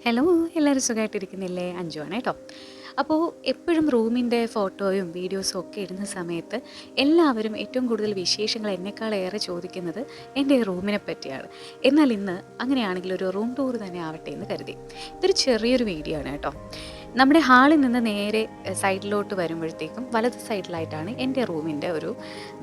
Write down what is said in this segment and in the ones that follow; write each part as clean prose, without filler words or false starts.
Hello, എല്ലാവരും സുഖമായിട്ടിരിക്കുന്നില്ലേ? അഞ്ജുവാണ് കേട്ടോ. അപ്പോൾ എപ്പോഴും റൂമിൻ്റെ ഫോട്ടോയും വീഡിയോസും ഒക്കെ ഇടുന്ന സമയത്ത് എല്ലാവരും ഏറ്റവും കൂടുതൽ വിശേഷങ്ങൾ എന്നെക്കാളേറെ ചോദിക്കുന്നത് എൻ്റെ റൂമിനെ പറ്റിയാണ്. എന്നാൽ ഇന്ന് അങ്ങനെയാണെങ്കിൽ ഒരു റൂം ടൂർ തന്നെ ആവട്ടെ എന്ന് കരുതി. ഇതൊരു ചെറിയൊരു വീഡിയോ ആണ് കേട്ടോ. നമ്മുടെ ഹാളിൽ നിന്ന് നേരെ സൈഡിലോട്ട് വരുമ്പോഴത്തേക്കും വലത് സൈഡിലായിട്ടാണ് എൻ്റെ റൂമിൻ്റെ ഒരു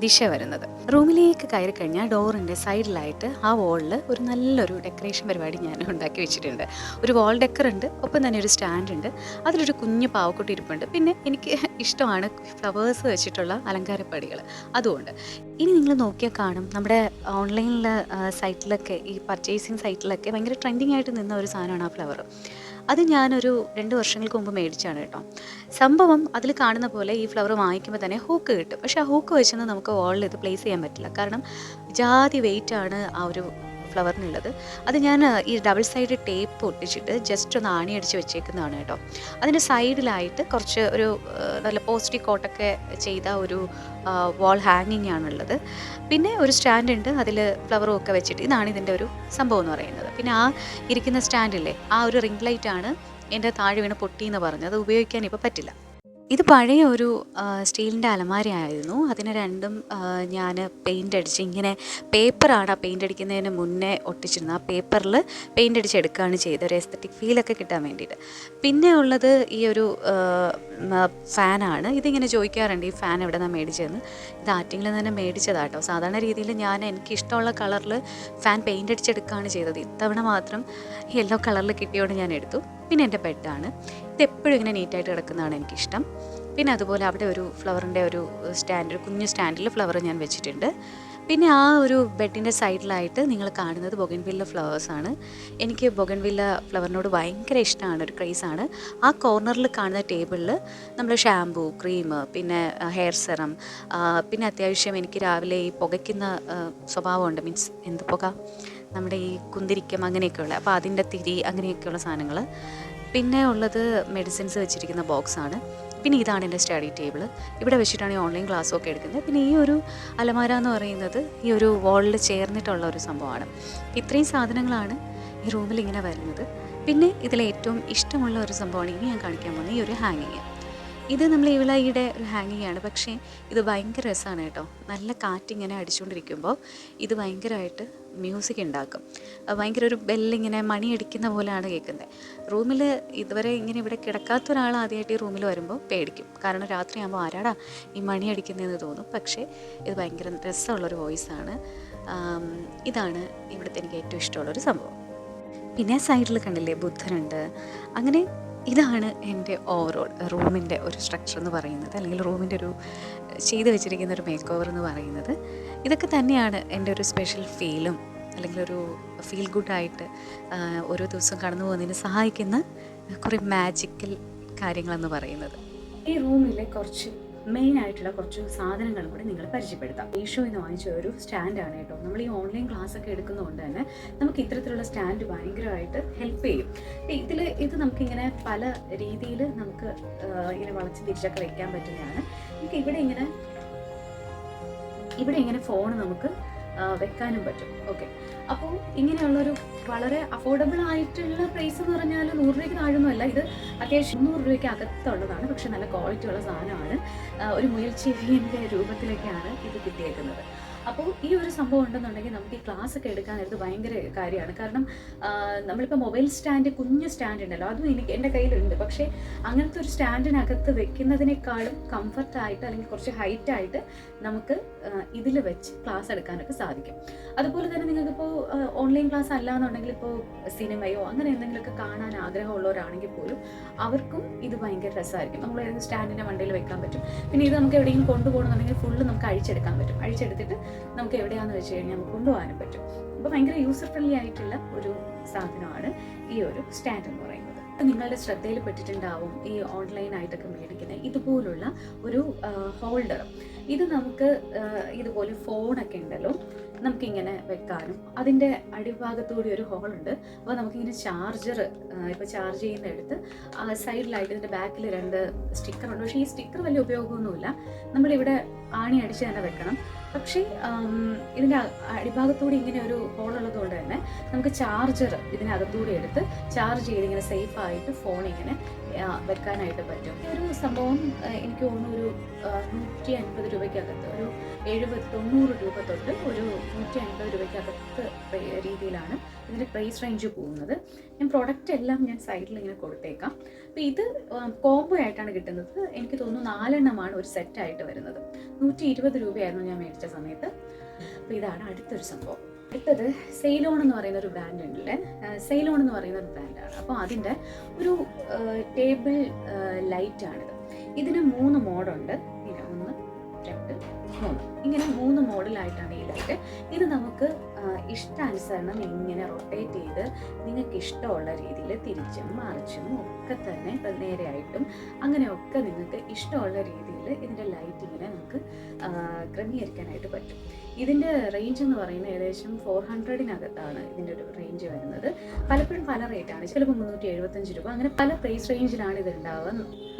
ദിശ വരുന്നത്. റൂമിലേക്ക് കയറി കഴിഞ്ഞാൽ ഡോറിൻ്റെ സൈഡിലായിട്ട് ആ വോളിൽ ഒരു നല്ലൊരു ഡെക്കറേഷൻ പരിപാടി ഞാൻ ഉണ്ടാക്കി വെച്ചിട്ടുണ്ട്. ഒരു വാൾ ഡെക്കർ ഉണ്ട്, ഒപ്പം തന്നെ ഒരു സ്റ്റാൻഡ് ഉണ്ട്, അതിലൊരു കുഞ്ഞു പാവക്കുട്ടി ഇരിപ്പുണ്ട്. പിന്നെ എനിക്ക് ഇഷ്ടമാണ് ഫ്ലവേഴ്സ് വെച്ചിട്ടുള്ള അലങ്കാരപ്പടികൾ, അതുകൊണ്ട് ഇനി നിങ്ങൾ നോക്കിയാൽ കാണും നമ്മുടെ ഓൺലൈനിൽ സൈറ്റിലൊക്കെ ഈ പർച്ചേസിങ് സൈറ്റിലൊക്കെ ഭയങ്കര ട്രെൻഡിങ് ആയിട്ട് നിന്ന ഒരു സാധനമാണ് ആ ഫ്ലവർ. അത് ഞാനൊരു 2 വർഷങ്ങൾക്ക് മുമ്പ് മേടിച്ചാണ് കേട്ടോ. സംഭവം അതിൽ കാണുന്ന പോലെ ഈ ഫ്ലവർ വാങ്ങിക്കുമ്പോൾ തന്നെ ഹൂക്ക് കിട്ടും. പക്ഷേ ആ ഹൂക്ക് വെച്ചൊന്നും നമുക്ക് വാളിൽ ഇത് പ്ലേസ് ചെയ്യാൻ പറ്റില്ല. കാരണം ജാതി വെയിറ്റാണ് ആ ഒരു ഫ്ലവറിനുള്ളത്. അത് ഞാൻ ഈ ഡബിൾ സൈഡ് ടേപ്പ് ഒട്ടിച്ചിട്ട് ജസ്റ്റ് ഒന്ന് ആണിയടിച്ച് വെച്ചേക്കുന്നതാണ് കേട്ടോ. അതിൻ്റെ സൈഡിലായിട്ട് കുറച്ച് ഒരു നല്ല പോസ്റ്റി കോട്ടൊക്കെ ചെയ്ത ഒരു വാൾ ഹാങ്ങിങ് ആണുള്ളത്. പിന്നെ ഒരു സ്റ്റാൻഡ് ഉണ്ട്, അതിൽ ഫ്ലവറും ഒക്കെ വെച്ചിട്ട്. ഇതാണ് ഇതിൻ്റെ ഒരു സംഭവം എന്ന് പറയുന്നത്. പിന്നെ ആ ഇരിക്കുന്ന സ്റ്റാൻഡില്ലേ, ആ ഒരു റിംഗ് ലൈറ്റാണ് എൻ്റെ താഴെ വീണ് പൊട്ടിയെന്ന് പറഞ്ഞത്. അത് ഉപയോഗിക്കാൻ ഇപ്പോൾ പറ്റില്ല. ഇത് പഴയ ഒരു സ്റ്റീലിൻ്റെ അലമാരയായിരുന്നു. അതിന് രണ്ടും ഞാൻ പെയിൻ്റ് അടിച്ച് ഇങ്ങനെ പേപ്പറാണ് ആ പെയിൻ്റ് അടിക്കുന്നതിന് മുന്നേ ഒട്ടിച്ചിരുന്നത്. ആ പേപ്പറിൽ പെയിൻ്റ് അടിച്ചെടുക്കുകയാണ് ചെയ്തത്, ഒരു എസ്തറ്റിക് ഫീലൊക്കെ കിട്ടാൻ വേണ്ടിയിട്ട്. പിന്നെ ഉള്ളത് ഈ ഒരു ഫാനാണ്. ഇതിങ്ങനെ ചോദിക്കാറുണ്ട്, ഈ ഫാൻ എവിടെ നിന്നാണ് മേടിച്ചതെന്ന്. ഇത് ആറ്റിങ്ങിൽ തന്നെ മേടിച്ചതാട്ടോ. സാധാരണ രീതിയിൽ ഞാൻ എനിക്കിഷ്ടമുള്ള കളറിൽ ഫാൻ പെയിൻ്റ് അടിച്ചെടുക്കുകയാണ് ചെയ്തത്. ഇത്തവണ മാത്രം യെല്ലോ കളറിൽ കിട്ടിയോണ്ട് ഞാൻ എടുത്തു. പിന്നെ എൻ്റെ ബെഡാണ്. ഇതെപ്പോഴും ഇങ്ങനെ നീറ്റായിട്ട് കിടക്കുന്നതാണ് എനിക്കിഷ്ടം. പിന്നെ അതുപോലെ അവിടെ ഒരു ഫ്ലവറിൻ്റെ ഒരു സ്റ്റാൻഡ്, ഒരു കുഞ്ഞു സ്റ്റാൻഡിൽ ഫ്ലവർ ഞാൻ വെച്ചിട്ടുണ്ട്. പിന്നെ ആ ഒരു ബെഡിൻ്റെ സൈഡിലായിട്ട് നിങ്ങൾ കാണുന്നത് ബൊഗൻവില്ല ഫ്ലവേഴ്സാണ്. എനിക്ക് ബൊഗൻവില്ല ഫ്ലവറിനോട് ഭയങ്കര ഇഷ്ടമാണ്, ഒരു ക്രേസാണ്. ആ കോർണറിൽ കാണുന്ന ടേബിളിൽ നമ്മൾ ഷാമ്പൂ, ക്രീം, പിന്നെ ഹെയർ സെറം, പിന്നെ അത്യാവശ്യം എനിക്ക് രാവിലെ ഈ പുകയ്ക്കുന്ന സ്വഭാവമുണ്ട്. മീൻസ് എന്ത് പുക, നമ്മുടെ ഈ കുന്തിരിക്കം അങ്ങനെയൊക്കെയുള്ള, അപ്പോൾ അതിൻ്റെ തിരി അങ്ങനെയൊക്കെയുള്ള സാധനങ്ങൾ. പിന്നെ ഉള്ളത് മെഡിസിൻസ് വെച്ചിരിക്കുന്ന ബോക്സാണ്. പിന്നെ ഇതാണ് എൻ്റെ സ്റ്റഡി ടേബിൾ. ഇവിടെ വെച്ചിട്ടാണ് ഈ ഓൺലൈൻ ക്ലാസ്സൊക്കെ എടുക്കുന്നത്. പിന്നെ ഈ ഒരു അലമാര എന്ന് പറയുന്നത് ഈ ഒരു വാളിൽ ചേർന്നിട്ടുള്ള ഒരു സംഭവമാണ്. ഇത്രയും സാധനങ്ങളാണ് ഈ റൂമിൽ ഇങ്ങനെ വരുന്നത്. പിന്നെ ഇതിലേറ്റവും ഇഷ്ടമുള്ള ഒരു സംഭവമാണ് ഇനി ഞാൻ കാണിക്കാൻ പോകുന്നത്, ഈ ഒരു ഹാങ്ങിങ്. ഇത് നമ്മൾ ഈടെ ഒരു ഹാങ്ങിങ് ആണ്, പക്ഷേ ഇത് ഭയങ്കര രസമാണ് കേട്ടോ. നല്ല കാറ്റിങ്ങനെ അടിച്ചുകൊണ്ടിരിക്കുമ്പോൾ ഇത് ഭയങ്കരമായിട്ട് മ്യൂസിക് ഉണ്ടാക്കും. ഭയങ്കര ഒരു ബെല്ലിങ്ങനെ മണിയടിക്കുന്ന പോലെയാണ് കേൾക്കുന്നത്. റൂമിൽ ഇതുവരെ ഇങ്ങനെ ഇവിടെ കിടക്കാത്ത ഒരാൾ ആദ്യമായിട്ട് ഈ റൂമിൽ വരുമ്പോൾ പേടിക്കും. കാരണം രാത്രിയാകുമ്പോൾ ആരാടാ ഈ മണി അടിക്കുന്നതെന്ന് തോന്നും. പക്ഷേ ഇത് ഭയങ്കര രസമുള്ളൊരു വോയിസാണ്. ഇതാണ് ഇവിടുത്തെ എനിക്ക് ഏറ്റവും ഇഷ്ടമുള്ളൊരു സംഭവം. പിന്നെ സൈഡിൽ കണ്ടില്ലേ ബുദ്ധനുണ്ട്. അങ്ങനെ ഇതാണ് എൻ്റെ ഓവറോൾ റൂമിൻ്റെ ഒരു സ്ട്രക്ചർ എന്ന് പറയുന്നത്, അല്ലെങ്കിൽ റൂമിൻ്റെ ഒരു ചെയ്ത് വെച്ചിരിക്കുന്ന ഒരു മേക്ക് ഓവർ എന്ന് പറയുന്നത്. ഇതൊക്കെ തന്നെയാണ് എൻ്റെ ഒരു സ്പെഷ്യൽ ഫീലും, അല്ലെങ്കിൽ ഒരു ഫീൽ ഗുഡായിട്ട് ഓരോ ദിവസവും കടന്നു പോകുന്നതിന് സഹായിക്കുന്ന കുറേ മാജിക്കൽ കാര്യങ്ങളെന്ന് പറയുന്നത്. ഈ റൂമിലെ കുറച്ച് മെയിൻ ആയിട്ടുള്ള കുറച്ച് സാധനങ്ങളും കൂടി നിങ്ങൾ പരിചയപ്പെടുത്താം. മീഷോയിൽ നിന്ന് വാങ്ങിച്ച ഒരു സ്റ്റാൻഡാണ് കേട്ടോ. നമ്മൾ ഈ ഓൺലൈൻ ക്ലാസ് ഒക്കെ എടുക്കുന്നതുകൊണ്ട് തന്നെ നമുക്ക് ഇത്തരത്തിലുള്ള സ്റ്റാൻഡ് ഭയങ്കരമായിട്ട് ഹെൽപ്പ് ചെയ്യും. ഇത് നമുക്കിങ്ങനെ പല രീതിയിൽ നമുക്ക് ഇങ്ങനെ വളച്ച് തിരിച്ചൊക്കെ വയ്ക്കാൻ പറ്റുന്നതാണ്. നമുക്ക് ഇവിടെ ഇങ്ങനെ ഫോൺ നമുക്ക് വെക്കാനും പറ്റും. ഓക്കെ, അപ്പോൾ ഇങ്ങനെയുള്ളൊരു വളരെ അഫോർഡബിൾ ആയിട്ടുള്ള പ്രൈസ് എന്ന് പറഞ്ഞാൽ 100 രൂപയ്ക്ക് താഴൊന്നുമല്ല. ഇത് അത്യാവശ്യം 200 രൂപയ്ക്ക് അകത്തുള്ളതാണ്, പക്ഷെ നല്ല ക്വാളിറ്റി ഉള്ള സാധനമാണ്. ഒരു മുയൽച്ചെവിൻ്റെ രൂപത്തിലൊക്കെയാണ് ഇത് കിട്ടിയേക്കുന്നത്. അപ്പോൾ ഈ ഒരു സംഭവം ഉണ്ടെന്നുണ്ടെങ്കിൽ നമുക്ക് ഈ ക്ലാസ് ഒക്കെ എടുക്കാനായിട്ട് ഭയങ്കര കാര്യമാണ്. കാരണം നമ്മളിപ്പോൾ മൊബൈൽ സ്റ്റാൻഡ്, കുഞ്ഞ് സ്റ്റാൻഡ് ഉണ്ടല്ലോ, അതും എൻ്റെ കയ്യിലുണ്ട്. പക്ഷേ അങ്ങനത്തെ ഒരു സ്റ്റാൻഡിനകത്ത് വെക്കുന്നതിനേക്കാളും കംഫർട്ടായിട്ട്, അല്ലെങ്കിൽ കുറച്ച് ഹൈറ്റായിട്ട് നമുക്ക് ഇതിൽ വെച്ച് ക്ലാസ് എടുക്കാനൊക്കെ സാധിക്കും. അതുപോലെ തന്നെ നിങ്ങൾക്കിപ്പോൾ ഓൺലൈൻ ക്ലാസ് അല്ലാന്നുണ്ടെങ്കിൽ ഇപ്പോൾ സിനിമയോ അങ്ങനെ എന്തെങ്കിലുമൊക്കെ കാണാൻ ആഗ്രഹമുള്ളവരാണെങ്കിൽ പോലും അവർക്കും ഇത് ഭയങ്കര രസമായിരിക്കും. നമ്മൾ ഏതെങ്കിലും സ്റ്റാൻഡിൻ്റെ മണ്ടയിൽ വെക്കാൻ പറ്റും. പിന്നെ ഇത് നമുക്ക് എവിടെയെങ്കിലും കൊണ്ടുപോകണമെന്നുണ്ടെങ്കിൽ ഫുള്ള് നമുക്ക് അഴിച്ചെടുക്കാൻ പറ്റും. അഴിച്ചെടുത്തിട്ട് നമുക്ക് എവിടെയാണെന്ന് വെച്ച് കഴിഞ്ഞാൽ നമുക്ക് കൊണ്ടുപോകാനും പറ്റും. അപ്പോൾ ഭയങ്കര യൂസർ ഫ്രണ്ട്ലി ആയിട്ടുള്ള ഒരു സാധനമാണ് ഈ ഒരു സ്റ്റാൻഡ് എന്ന് പറയുന്നത്. നിങ്ങളുടെ ശ്രദ്ധയിൽ പെട്ടിട്ടുണ്ടാവും ഈ ഓൺലൈനായിട്ടൊക്കെ മേടിക്കുന്ന ഇതുപോലുള്ള ഒരു ഹോൾഡർ. ഇത് നമുക്ക് ഇതുപോലെ ഫോണൊക്കെ ഉണ്ടല്ലോ, നമുക്കിങ്ങനെ വെക്കാനും അതിൻ്റെ അടിഭാഗത്തുകൂടി ഒരു ഹോളുണ്ട്. അപ്പോൾ നമുക്കിങ്ങനെ ചാർജർ ഇപ്പോൾ ചാർജ് ചെയ്യുന്ന എടുത്ത് സൈഡിലായിട്ട് ഇതിൻ്റെ ബാക്കിൽ 2 സ്റ്റിക്കറുണ്ട്. പക്ഷേ ഈ സ്റ്റിക്കർ വലിയ ഉപയോഗമൊന്നുമില്ല. നമ്മളിവിടെ ആണി അടിച്ച് തന്നെ വെക്കണം. പക്ഷേ ഇതിൻ്റെ അടിഭാഗത്തൂടെ ഇങ്ങനെ ഒരു ഹോളുള്ളത് കൊണ്ട് തന്നെ നമുക്ക് ചാർജർ ഇതിനകത്തൂടെ എടുത്ത് ചാർജ് ചെയ്ത് ഇങ്ങനെ സേഫായിട്ട് ഫോൺ ഇങ്ങനെ വെക്കാനായിട്ട് പറ്റും. ഈ ഒരു സംഭവം എനിക്ക് തോന്നുന്നു ഒരു 150 രൂപയ്ക്കകത്ത്, ഒരു 70-90 രൂപ തൊട്ട് ഒരു 150 രൂപയ്ക്കകത്ത് രീതിയിലാണ് ഇതിൻ്റെ പ്രൈസ് റേഞ്ച് പോകുന്നത്. ഞാൻ പ്രൊഡക്റ്റ് എല്ലാം ഞാൻ സൈഡിൽ ഇങ്ങനെ കൊടുത്തേക്കാം. അപ്പോൾ ഇത് കോംബോ ആയിട്ടാണ് കിട്ടുന്നത്. എനിക്ക് തോന്നുന്നു 4 എണ്ണമാണ് ഒരു സെറ്റായിട്ട് വരുന്നത്. 120 രൂപയായിരുന്നു ഞാൻ മേടിച്ച സമയത്ത്. അപ്പോൾ ഇതാണ് അടുത്തൊരു സംഭവം. അടുത്തത് സെയിലോൺ എന്ന് പറയുന്ന ഒരു ബ്രാൻഡ് ഉണ്ടല്ലേ. സെയിലോൺ എന്ന് പറയുന്ന ഒരു ബ്രാൻഡാണ്. അപ്പോൾ അതിൻ്റെ ഒരു ടേബിൾ ലൈറ്റാണിത്. ഇതിന് 3 മോഡുണ്ട്. 1, 2, 3 ഇങ്ങനെ 3 മോഡലായിട്ടാണ് ഈ ലൈറ്റ്. ഇത് നമുക്ക് ഇഷ്ടാനുസരണം ഇങ്ങനെ റൊട്ടേറ്റ് ചെയ്ത് നിങ്ങൾക്ക് ഇഷ്ടമുള്ള രീതിയിൽ തിരിച്ചും മറിച്ചും ഒക്കെ തന്നെ നേരെയായിട്ടും അങ്ങനെയൊക്കെ നിങ്ങൾക്ക് ഇഷ്ടമുള്ള രീതിയിൽ ഇതിൻ്റെ ലൈറ്റ് ഇങ്ങനെ നമുക്ക് ക്രമീകരിക്കാനായിട്ട് പറ്റും. ഇതിൻ്റെ റേഞ്ച് എന്ന് പറയുന്നത് ഏകദേശം 400-നകത്താണ് ഇതിൻ്റെ ഒരു റേഞ്ച് വരുന്നത്. പലപ്പോഴും പല റേറ്റാണ്, ചിലപ്പോൾ 375 രൂപ, അങ്ങനെ പല പ്രൈസ് റേഞ്ചിലാണ് ഇത് ഉണ്ടാവുക.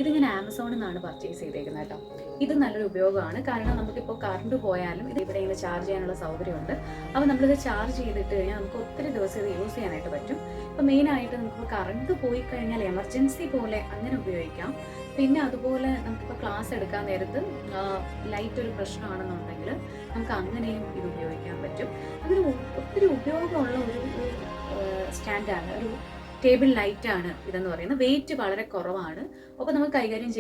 ഇത് ഞാൻ ആമസോണിൽ നിന്നാണ് പർച്ചേസ് ചെയ്തേക്കുന്നത് കേട്ടോ. ഇത് നല്ലൊരു ഉപയോഗമാണ്. കാരണം നമുക്കിപ്പോൾ കറണ്ട് പോയാലും ഇത് ഇവിടെ ഇങ്ങനെ ചാർജ് ചെയ്യാനുള്ള സൗകര്യമുണ്ട്. അപ്പോൾ നമ്മളിത് ചാർജ് ചെയ്തിട്ട് കഴിഞ്ഞാൽ നമുക്ക് ഒത്തിരി ദിവസം ഇത് യൂസ് ചെയ്യാനായിട്ട് പറ്റും. ഇപ്പോൾ മെയിനായിട്ട് നമുക്കിപ്പോൾ കറണ്ട് പോയി കഴിഞ്ഞാൽ എമർജൻസി പോലെ അങ്ങനെ ഉപയോഗിക്കാം. പിന്നെ അതുപോലെ നമുക്കിപ്പോൾ ക്ലാസ് എടുക്കാൻ നേരത്ത് ലൈറ്റ് ഒരു പ്രശ്നമാണെന്നുണ്ടെങ്കിൽ നമുക്ക് അങ്ങനെയും ഇത് ഉപയോഗിക്കാൻ പറ്റും. അങ്ങനെ ഒത്തിരി ഉപയോഗമുള്ള ഒരു സ്റ്റാൻഡാണ്, ഒരു ടേബിൾ ലൈറ്റാണ് ഇതെന്ന് പറയുന്നത്. വെയിറ്റ് വളരെ കുറവാണ്. അപ്പോൾ നമുക്ക് കൈകാര്യം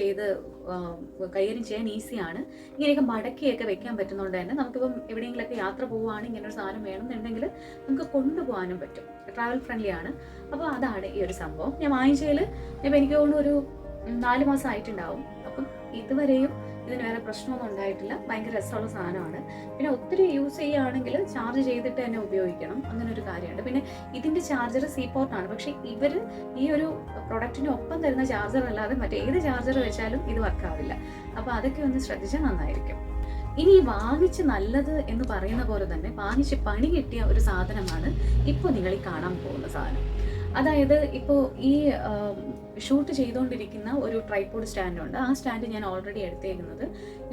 ചെയ്യാൻ ഈസിയാണ്. ഇങ്ങനെയൊക്കെ മടക്കിയൊക്കെ വെക്കാൻ പറ്റുന്നതുകൊണ്ട് തന്നെ നമുക്കിപ്പം എവിടെയെങ്കിലൊക്കെ യാത്ര പോവുകയാണെങ്കിൽ ഇങ്ങനെ ഒരു സാധനം വേണമെന്നുണ്ടെങ്കിൽ നമുക്ക് കൊണ്ടുപോകാനും പറ്റും. ട്രാവൽ ഫ്രണ്ട്ലി ആണ്. അപ്പോൾ അതാണ് ഈ ഒരു സംഭവം. ഞാൻ വാങ്ങിച്ചതിൽ ഇപ്പം എനിക്ക് തോന്നുന്നു ഒരു 4 മാസം ആയിട്ടുണ്ടാവും. അപ്പം ഇതുവരെയും ഇതിന് വേറെ പ്രശ്നമൊന്നും ഉണ്ടായിട്ടില്ല. ഭയങ്കര രസമുള്ള സാധനമാണ്. പിന്നെ ഒത്തിരി യൂസ് ചെയ്യുകയാണെങ്കിൽ ചാർജ് ചെയ്തിട്ട് തന്നെ ഉപയോഗിക്കണം, അങ്ങനെ ഒരു കാര്യമുണ്ട്. പിന്നെ ഇതിൻ്റെ ചാർജർ C-പോർട്ടാണ്. പക്ഷേ ഇവർ ഈ ഒരു പ്രൊഡക്റ്റിന് ഒപ്പം തരുന്ന ചാർജർ അല്ലാതെ മറ്റേത് ചാർജർ വെച്ചാലും ഇത് വർക്കാവില്ല. അപ്പോൾ അതൊക്കെ ഒന്ന് ശ്രദ്ധിച്ചാൽ നന്നായിരിക്കും. ഇനി വാങ്ങിച്ച് നല്ലത് എന്ന് പറയുന്ന പോലെ തന്നെ വാങ്ങിച്ച് പണി കിട്ടിയ ഒരു സാധനമാണ് ഇപ്പോൾ നിങ്ങൾ ഈ കാണാൻ പോകുന്ന സാധനം. അതായത് ഇപ്പോൾ ഈ ഷൂട്ട് ചെയ്തുകൊണ്ടിരിക്കുന്ന ഒരു ട്രൈപോഡ് സ്റ്റാൻഡുണ്ട്. ആ സ്റ്റാൻഡ് ഞാൻ ഓൾറെഡി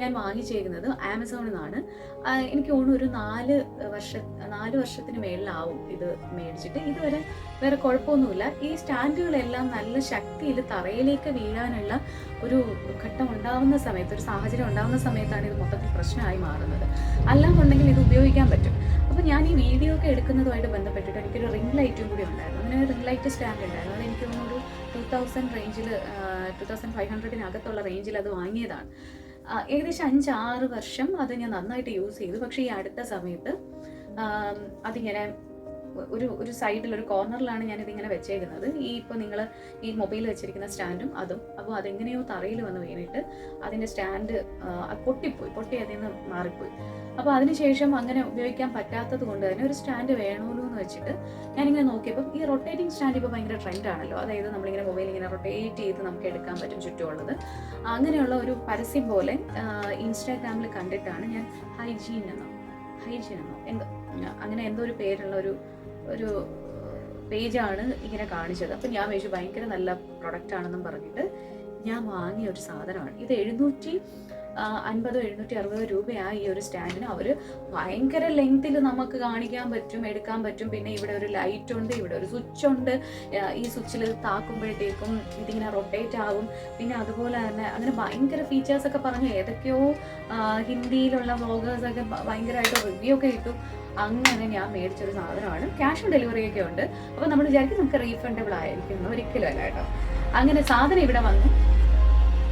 ഞാൻ വാങ്ങിച്ചേക്കുന്നത് ആമസോണിൽ നിന്നാണ്. എനിക്ക് തോന്നുന്നു ഒരു 4 വർഷത്തിന് മേളിലാവും ഇത് മേടിച്ചിട്ട്. ഇതുവരെ വേറെ കുഴപ്പമൊന്നുമില്ല. ഈ സ്റ്റാൻഡുകളെല്ലാം നല്ല ശക്തിയിൽ തറയിലേക്ക് വീഴാനുള്ള ഒരു ഘട്ടം ഉണ്ടാവുന്ന സമയത്ത്, ഒരു സാഹചര്യം ഉണ്ടാവുന്ന സമയത്താണ് ഇത് മൊത്തത്തിൽ പ്രശ്നമായി മാറുന്നത്. അല്ലാന്നുണ്ടെങ്കിൽ ഇത് ഉപയോഗിക്കാൻ പറ്റും. അപ്പോൾ ഞാൻ ഈ വീഡിയോ ഒക്കെ എടുക്കുന്നതുമായിട്ട് ബന്ധപ്പെട്ടിട്ട് എനിക്കൊരു റിംഗ് ലൈറ്റും കൂടി ഉണ്ടായിരുന്നു. അങ്ങനെ ഒരു റിംഗ് ലൈറ്റ് സ്റ്റാൻഡ് ഉണ്ടായിരുന്നു. അത് എനിക്ക് തോന്നുന്നു ഒരു 2000 റേഞ്ചിൽ, 2500-നകത്തുള്ള റേഞ്ചിൽ അത് വാങ്ങിയതാണ്. ഏകദേശം 5-6 വർഷം അത് ഞാൻ നന്നായിട്ട് യൂസ് ചെയ്തു. പക്ഷേ ഈ അടുത്ത സമയത്ത് അതിങ്ങനെ ഒരു സൈഡിൽ, ഒരു കോർണറിലാണ് ഞാനിതിങ്ങനെ വെച്ചേക്കുന്നത്. ഇപ്പോൾ നിങ്ങൾ ഈ മൊബൈൽ വെച്ചിരിക്കുന്ന സ്റ്റാൻഡും അതും. അപ്പോൾ അതെങ്ങനെയോ തറയിൽ വന്ന് വീണിട്ട് അതിൻ്റെ സ്റ്റാൻഡ് പൊട്ടി അതിൽ നിന്ന് മാറിപ്പോയി. അപ്പോൾ അതിനുശേഷം അങ്ങനെ ഉപയോഗിക്കാൻ പറ്റാത്തത് കൊണ്ട് തന്നെ ഒരു സ്റ്റാൻഡ് വേണമല്ലോ എന്ന് വെച്ചിട്ട് ഞാനിങ്ങനെ നോക്കിയപ്പോൾ ഈ റൊട്ടേറ്റിംഗ് സ്റ്റാൻഡ് ഇപ്പോൾ ഭയങ്കര ട്രെൻഡാണല്ലോ. അതായത് നമ്മളിങ്ങനെ മൊബൈൽ ഇങ്ങനെ റൊട്ടേറ്റ് ചെയ്ത് നമുക്ക് എടുക്കാൻ പറ്റും ചുറ്റുമുള്ളത്. അങ്ങനെയുള്ള ഒരു പരസ്യം പോലെ ഇൻസ്റ്റാഗ്രാമിൽ കണ്ടിട്ടാണ് ഞാൻ ഹൈജീൻ എന്നോ എന്തോ അങ്ങനെ എന്തോ ഒരു പേരുള്ള ഒരു പേജാണ് ഇങ്ങനെ കാണിച്ചത്. അപ്പം ഞാൻ വിചാരിച്ചു ഭയങ്കര നല്ല പ്രൊഡക്റ്റ് ആണെന്നും പറഞ്ഞിട്ട് ഞാൻ വാങ്ങിയ ഒരു സാധനമാണ് ഇത്. 750-760 രൂപയാണ് ഈ ഒരു സ്റ്റാൻഡിന്. അവർ ഭയങ്കര ലെങ്ത്തിൽ നമുക്ക് കാണിക്കാൻ പറ്റും, എടുക്കാൻ പറ്റും. പിന്നെ ഇവിടെ ഒരു ലൈറ്റ് ഉണ്ട്, ഇവിടെ ഒരു സ്വിച്ച് ഉണ്ട്. ഈ സ്വിച്ചിൽ താക്കുമ്പോഴത്തേക്കും ഇതിങ്ങനെ റൊട്ടേറ്റ് ആകും. പിന്നെ അതുപോലെ തന്നെ അങ്ങനെ ഭയങ്കര ഫീച്ചേഴ്സൊക്കെ പറഞ്ഞു ഏതൊക്കെയോ ഹിന്ദിയിലുള്ള വ്ളോഗേഴ്സൊക്കെ ഭയങ്കരമായിട്ട് റിവ്യൂ ഒക്കെ ഇട്ടു. അങ്ങനെ ഞാൻ മേടിച്ചൊരു സാധനമാണ്. ക്യാഷ് ഓൺ ഡെലിവറിയൊക്കെ ഉണ്ട്. അപ്പോൾ നമ്മൾ വിചാരിക്കും നമുക്ക് റീഫണ്ടബിൾ ആയിരിക്കും, ഒരിക്കലും അല്ല കേട്ടോ. അങ്ങനെ സാധനം ഇവിടെ വന്നു.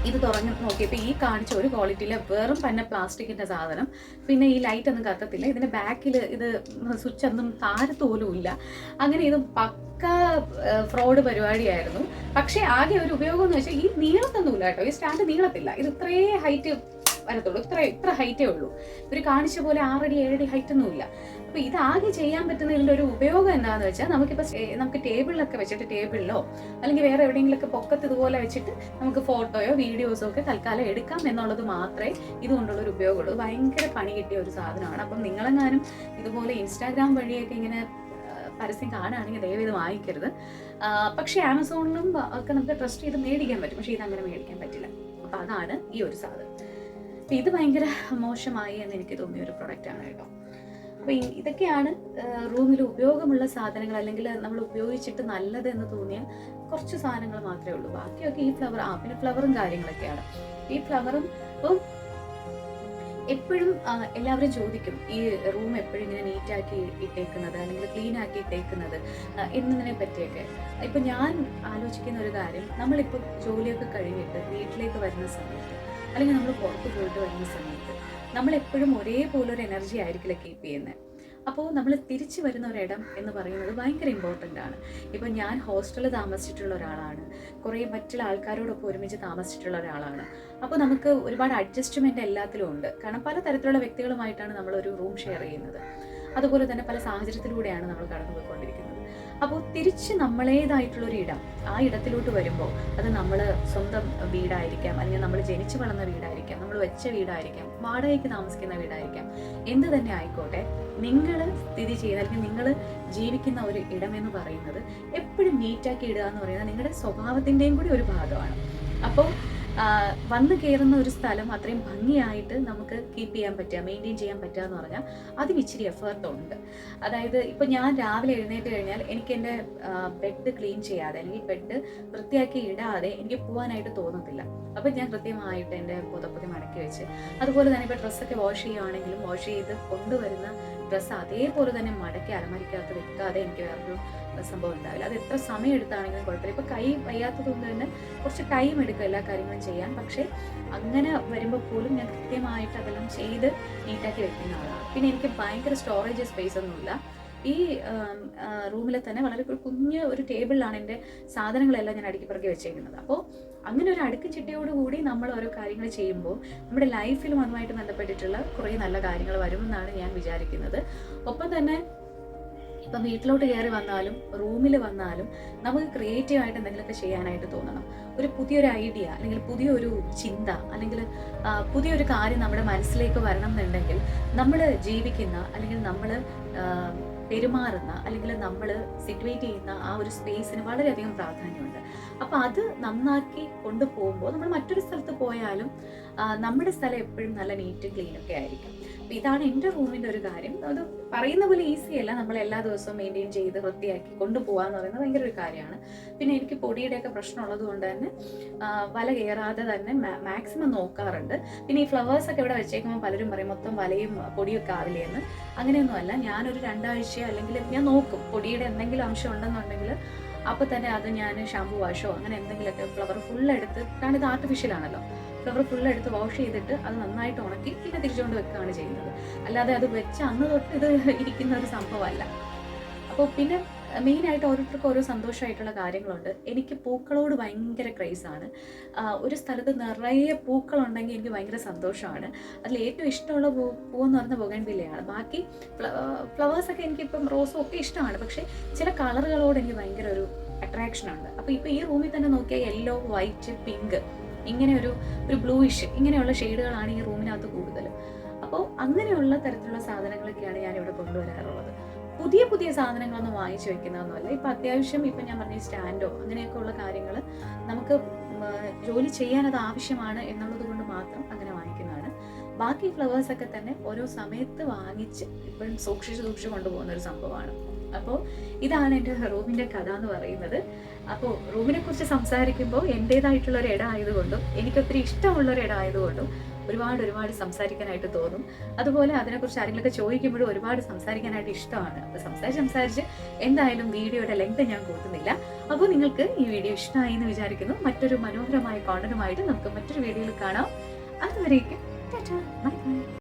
ഇത് തുറന്ന് നോക്കിയപ്പോൾ ഈ കാണിച്ച ഒരു ക്വാളിറ്റിയിൽ വെറും തന്നെ പ്ലാസ്റ്റിക്കിൻ്റെ സാധനം. പിന്നെ ഈ ലൈറ്റ് ഒന്നും കത്തത്തില്ല. ഇതിൻ്റെ ബാക്കിൽ ഇത് സ്വിച്ച് ഒന്നും താരത്തോലും ഇല്ല. അങ്ങനെ ഇത് പക്ക ഫ്രോഡ് പരിപാടിയായിരുന്നു. പക്ഷേ ആകെ ഒരു ഉപയോഗം എന്ന് വെച്ചാൽ ഈ നീളത്തൊന്നുമില്ല കേട്ടോ. ഈ സ്റ്റാൻഡ് നീളത്തില്ല. ഇത് ഇത്രേ ഹൈറ്റ് വരത്തുള്ളൂ. ഇത്ര ഹൈറ്റേ ഉള്ളൂ. ഇവർ കാണിച്ച പോലെ 6 അടി 7 അടി ഹൈറ്റൊന്നുമില്ല. അപ്പോൾ ഇതാകെ ചെയ്യാൻ പറ്റുന്ന ഇതിൻ്റെ ഒരു ഉപയോഗം എന്താണെന്ന് വെച്ചാൽ നമുക്ക് ടേബിളിലൊക്കെ വെച്ചിട്ട്, ടേബിളിലോ അല്ലെങ്കിൽ വേറെ എവിടെയെങ്കിലുമൊക്കെ പൊക്കത്ത് ഇതുപോലെ വെച്ചിട്ട് നമുക്ക് ഫോട്ടോയോ വീഡിയോസോ ഒക്കെ തൽക്കാലം എടുക്കാം എന്നുള്ളത് മാത്രമേ ഇതുകൊണ്ടുള്ളൊരു ഉപയോഗമുള്ളൂ. ഭയങ്കര പണി കിട്ടിയ ഒരു സാധനമാണ്. അപ്പം നിങ്ങളെങ്ങാനും ഇതുപോലെ ഇൻസ്റ്റാഗ്രാം വഴിയൊക്കെ ഇങ്ങനെ പരസ്യം കാണുകയാണെങ്കിൽ ദയവ് ഇത് വാങ്ങിക്കരുത്. പക്ഷേ ആമസോണിലും ഒക്കെ നമുക്ക് ട്രസ്റ്റ് ചെയ്ത് മേടിക്കാൻ പറ്റും. പക്ഷേ ഇതങ്ങനെ മേടിക്കാൻ പറ്റില്ല. അപ്പോൾ അതാണ് ഈ ഒരു സാധനം. അപ്പം ഇത് ഭയങ്കര മോശമായി എന്ന് എനിക്ക് തോന്നിയ ഒരു പ്രൊഡക്റ്റാണ് കേട്ടോ. അപ്പോൾ ഇതൊക്കെയാണ് റൂമിൽ ഉപയോഗമുള്ള സാധനങ്ങൾ, അല്ലെങ്കിൽ നമ്മൾ ഉപയോഗിച്ചിട്ട് നല്ലത് എന്ന് തോന്നിയ കുറച്ച് സാധനങ്ങൾ മാത്രമേ ഉള്ളൂ. ബാക്കിയൊക്കെ ഈ ഫ്ലവർ, പിന്നെ ഫ്ലവറും കാര്യങ്ങളൊക്കെയാണ്. ഈ ഫ്ലവറും ഇപ്പോൾ എപ്പോഴും എല്ലാവരും ചോദിക്കും ഈ റൂം എപ്പോഴും ഇങ്ങനെ നീറ്റാക്കി ഇട്ടേക്കുന്നത് അല്ലെങ്കിൽ ക്ലീൻ ആക്കി ഇട്ടേക്കുന്നത് എന്നതിനെ പറ്റിയൊക്കെ. ഇപ്പം ഞാൻ ആലോചിക്കുന്ന ഒരു കാര്യം, നമ്മളിപ്പോൾ ജോലിയൊക്കെ കഴിഞ്ഞിട്ട് വീട്ടിലേക്ക് വരുന്ന സമയത്ത്, അല്ലെങ്കിൽ നമ്മൾ പുറത്ത് പോയിട്ട് വരുന്ന സമയത്ത് നമ്മളെപ്പോഴും ഒരേപോലെ ഒരു എനർജി ആയിരിക്കില്ല കീപ്പ് ചെയ്യുന്നത്. അപ്പോൾ നമ്മൾ തിരിച്ചു വരുന്ന ഒരിടം എന്ന് പറയുന്നത് ഭയങ്കര ഇമ്പോർട്ടൻ്റ് ആണ്. ഇപ്പം ഞാൻ ഹോസ്റ്റലിൽ താമസിച്ചിട്ടുള്ള ഒരാളാണ്, കുറേ മറ്റുള്ള ആൾക്കാരോടൊപ്പം ഒരുമിച്ച് താമസിച്ചിട്ടുള്ള ഒരാളാണ്. അപ്പോൾ നമുക്ക് ഒരുപാട് അഡ്ജസ്റ്റ്മെൻറ്റ് എല്ലാത്തിലും ഉണ്ട്. കാരണം പല തരത്തിലുള്ള വ്യക്തികളുമായിട്ടാണ് നമ്മളൊരു റൂം ഷെയർ ചെയ്യുന്നത്. അതുപോലെ തന്നെ പല സാഹചര്യത്തിലൂടെയാണ് നമ്മൾ കടന്നു പോയിക്കൊണ്ടിരിക്കുന്നത്. അപ്പോൾ തിരിച്ച് നമ്മളേതായിട്ടുള്ളൊരു ഇടം, ആ ഇടത്തിലോട്ട് വരുമ്പോൾ അത് നമ്മൾ സ്വന്തം വീടായിരിക്കാം, അല്ലെങ്കിൽ നമ്മൾ ജനിച്ചു വളർന്ന വീടായിരിക്കാം, നമ്മൾ വെച്ച വീടായിരിക്കാം, വാടകയ്ക്ക് താമസിക്കുന്ന വീടായിരിക്കാം, എന്ത് തന്നെ ആയിക്കോട്ടെ, നിങ്ങൾ സ്ഥിതി ചെയ്യുന്ന അല്ലെങ്കിൽ നിങ്ങൾ ജീവിക്കുന്ന ഒരു ഇടമെന്ന് പറയുന്നത് എപ്പോഴും നീറ്റാക്കി ഇടുക എന്ന് പറയുന്നത് നിങ്ങളുടെ സ്വഭാവത്തിൻ്റെയും കൂടി ഒരു ഭാഗമാണ്. അപ്പോൾ വന്ന് കയറുന്ന ഒരു സ്ഥലം അത്രയും ഭംഗിയായിട്ട് നമുക്ക് കീപ്പ് ചെയ്യാൻ പറ്റുക, മെയിൻറ്റെയിൻ ചെയ്യാൻ പറ്റുക എന്ന് പറഞ്ഞാൽ അതിന് ഇച്ചിരി എഫേർട്ടുണ്ട്. അതായത് ഇപ്പോൾ ഞാൻ രാവിലെ എഴുന്നേറ്റ് കഴിഞ്ഞാൽ എനിക്ക് എൻ്റെ ബെഡ് ക്ലീൻ ചെയ്യാതെ അല്ലെങ്കിൽ ബെഡ് വൃത്തിയാക്കി ഇടാതെ എനിക്ക് പോകാനായിട്ട് തോന്നത്തില്ല. അപ്പോൾ ഞാൻ കൃത്യമായിട്ട് എൻ്റെ പുതപ്പൊക്കെ മടക്കി വെച്ച്, അതുപോലെ തന്നെ ഇപ്പോൾ ഡ്രസ്സൊക്കെ വാഷ് ചെയ്യുകയാണെങ്കിലും വാഷ് ചെയ്ത് കൊണ്ടുവരുന്ന ഡ്രസ്സ് അതേപോലെ തന്നെ മടക്കി അലമാരിക്കകത്ത് വെക്കാതെ എനിക്ക് വേറൊരു സംഭവം ഉണ്ടാവില്ല. അത് എത്ര സമയം എടുത്താണെങ്കിലും കുഴപ്പമില്ല. ഇപ്പോൾ കൈ വയ്യാത്തത് കൊണ്ട് തന്നെ കുറച്ച് ടൈം എടുക്കും എല്ലാ കാര്യങ്ങളും ചെയ്യാൻ. പക്ഷേ അങ്ങനെ വരുമ്പോൾ പോലും ഞാൻ കൃത്യമായിട്ട് അതെല്ലാം ചെയ്ത് നീറ്റാക്കി വെക്കുന്ന ആളാണ്. പിന്നെ എനിക്ക് ഭയങ്കര സ്റ്റോറേജ് സ്പേസ് ഒന്നുമില്ല. ഈ റൂമിൽ തന്നെ വളരെ കുഞ്ഞ് ഒരു ടേബിളിലാണ് എൻ്റെ സാധനങ്ങളെല്ലാം ഞാൻ അടുക്കി പറക്കി വെച്ചേക്കുന്നത്. അപ്പോൾ അങ്ങനെ ഒരു അടുക്ക് ചിട്ടയോടുകൂടി നമ്മൾ ഓരോ കാര്യങ്ങൾ ചെയ്യുമ്പോൾ നമ്മുടെ ലൈഫിലും അതുമായിട്ട് ബന്ധപ്പെട്ടിട്ടുള്ള കുറേ നല്ല കാര്യങ്ങൾ വരുമെന്നാണ് ഞാൻ വിചാരിക്കുന്നത്. ഒപ്പം തന്നെ ഇപ്പം വീട്ടിലോട്ട് കയറി വന്നാലും റൂമിൽ വന്നാലും നമുക്ക് ക്രിയേറ്റീവായിട്ട് എന്തെങ്കിലുമൊക്കെ ചെയ്യാനായിട്ട് തോന്നണം. ഒരു പുതിയൊരു ഐഡിയ അല്ലെങ്കിൽ പുതിയൊരു ചിന്ത അല്ലെങ്കിൽ പുതിയൊരു കാര്യം നമ്മുടെ മനസ്സിലേക്ക് വരണം എന്നുണ്ടെങ്കിൽ നമ്മൾ ജീവിക്കുന്ന അല്ലെങ്കിൽ നമ്മൾ പെരുമാറുന്ന അല്ലെങ്കിൽ നമ്മൾ സിറ്റുവേറ്റ് ചെയ്യുന്ന ആ ഒരു സ്പേസിന് വളരെയധികം പ്രാധാന്യമുണ്ട്. അപ്പോൾ അത് നന്നാക്കി കൊണ്ടുപോകുമ്പോൾ നമ്മൾ മറ്റൊരു സ്ഥലത്ത് പോയാലും നമ്മുടെ സ്ഥലം എപ്പോഴും നല്ല നീറ്റ് ക്ലീനൊക്കെ ആയിരിക്കും. അപ്പോൾ ഇതാണ് എൻ്റെ റൂമിൻ്റെ ഒരു കാര്യം. അത് പറയുന്ന പോലെ ഈസി അല്ല, നമ്മൾ എല്ലാ ദിവസവും മെയിൻറ്റെയിൻ ചെയ്ത് വൃത്തിയാക്കി കൊണ്ടുപോകാന്ന് പറയുന്നത് ഭയങ്കര ഒരു കാര്യമാണ്. പിന്നെ എനിക്ക് പൊടിയുടെയൊക്കെ പ്രശ്നം ഉള്ളത് കൊണ്ട് തന്നെ വല കയറാതെ തന്നെ മാക്സിമം നോക്കാറുണ്ട്. പിന്നെ ഈ ഫ്ലവേഴ്സൊക്കെ ഇവിടെ വെച്ചേക്കുമ്പോൾ പലരും പറയും മൊത്തം വലയും പൊടിയൊക്കെ ആവില്ലേ എന്ന്. അങ്ങനെയൊന്നുമല്ല, ഞാനൊരു 2 ആഴ്ച അല്ലെങ്കിൽ ഞാൻ നോക്കും പൊടിയുടെ എന്തെങ്കിലും അംശം ഉണ്ടെന്നുണ്ടെങ്കിൽ അപ്പോൾ തന്നെ അത് ഞാൻ ഷാമ്പു വാഷോ അങ്ങനെ എന്തെങ്കിലുമൊക്കെ ഫ്ലവർ ഫുൾ എടുത്ത്, കാരണം ഇത് ആർട്ടിഫിഷ്യൽ ആണല്ലോ, ഫ്ലവർ ഫുൾ എടുത്ത് വാഷ് ചെയ്തിട്ട് അത് നന്നായിട്ട് ഉണക്കി പിന്നെ തിരിച്ചുകൊണ്ട് വെക്കുകയാണ് ചെയ്യുന്നത്. അല്ലാതെ അത് വെച്ച് അന്ന് തൊട്ട് ഇത് ഇരിക്കുന്ന ഒരു സംഭവമല്ല. അപ്പോൾ പിന്നെ മെയിനായിട്ട് ഓരോരുത്തർക്കും ഓരോ സന്തോഷമായിട്ടുള്ള കാര്യങ്ങളുണ്ട്. എനിക്ക് പൂക്കളോട് ഭയങ്കര ക്രൈസാണ്. ഒരു സ്ഥലത്ത് നിറയെ പൂക്കളുണ്ടെങ്കിൽ എനിക്ക് ഭയങ്കര സന്തോഷമാണ്. അതിൽ ഏറ്റവും ഇഷ്ടമുള്ള പൂവെന്ന് പറയുന്ന ബൊഗൺവില്ലയാണ്. ബാക്കി ഫ്ലവേഴ്സൊക്കെ എനിക്കിപ്പം റോസും ഒക്കെ ഇഷ്ടമാണ്. പക്ഷേ ചില കളറുകളോട് എനിക്ക് ഭയങ്കര ഒരു അട്രാക്ഷനുണ്ട്. അപ്പോൾ ഇപ്പോൾ ഈ റൂമിൽ തന്നെ നോക്കിയാൽ യെല്ലോ, വൈറ്റ്, പിങ്ക്, ഇങ്ങനെ ഒരു ബ്ലൂയിഷ് ഇങ്ങനെയുള്ള ഷെയ്ഡുകളാണ് ഈ റൂമിനകത്ത് കൂടുതലും. അപ്പോൾ അങ്ങനെയുള്ള തരത്തിലുള്ള സാധനങ്ങളൊക്കെയാണ് ഞാനിവിടെ കൊണ്ടുവരാറുള്ളത്. പുതിയ പുതിയ സാധനങ്ങളൊന്നും വാങ്ങിച്ചു വെക്കുന്നതൊന്നുമല്ല. ഇപ്പം അത്യാവശ്യം ഇപ്പം ഞാൻ പറഞ്ഞ സ്റ്റാൻഡോ അങ്ങനെയൊക്കെ ഉള്ള കാര്യങ്ങൾ നമുക്ക് ജോലി ചെയ്യാൻ അത് ആവശ്യമാണ് എന്നുള്ളത് കൊണ്ട് മാത്രം അങ്ങനെ വാങ്ങിക്കുന്നതാണ്. ബാക്കി ഫ്ലവേഴ്സൊക്കെ തന്നെ ഓരോ സമയത്ത് വാങ്ങിച്ച് ഇപ്പം സൂക്ഷിച്ച് കൊണ്ടുപോകുന്ന ഒരു സംഭവമാണ്. അപ്പോൾ ഇതാണ് എൻ്റെ റൂമിൻ്റെ കഥ എന്ന് പറയുന്നത്. അപ്പോൾ റൂമിനെ കുറിച്ച് സംസാരിക്കുമ്പോൾ എൻ്റേതായിട്ടുള്ള ഒരു ഇടം ആയതുകൊണ്ടും എനിക്കൊത്തിരി ഇഷ്ടമുള്ള ഒരു ഇടം ആയതുകൊണ്ടും ഒരുപാട് സംസാരിക്കാനായിട്ട് തോന്നും. അതുപോലെ അതിനെക്കുറിച്ച് ആരെങ്കിലുമൊക്കെ ചോദിക്കുമ്പോഴും ഒരുപാട് സംസാരിക്കാനായിട്ട് ഇഷ്ടമാണ്. അപ്പോൾ സംസാരിച്ച് എന്തായാലും വീഡിയോയുടെ ലെങ്ത് ഞാൻ കൂട്ടുന്നില്ല. അപ്പോൾ നിങ്ങൾക്ക് ഈ വീഡിയോ ഇഷ്ടമായി എന്ന് വിചാരിക്കുന്നു. മറ്റൊരു മനോഹരമായ കോണ്ടന്റുമായിട്ട് നമുക്ക് മറ്റൊരു വീഡിയോയിൽ കാണാം. അതുവരേക്കും ടാറ്റാ, ബൈ ബൈ.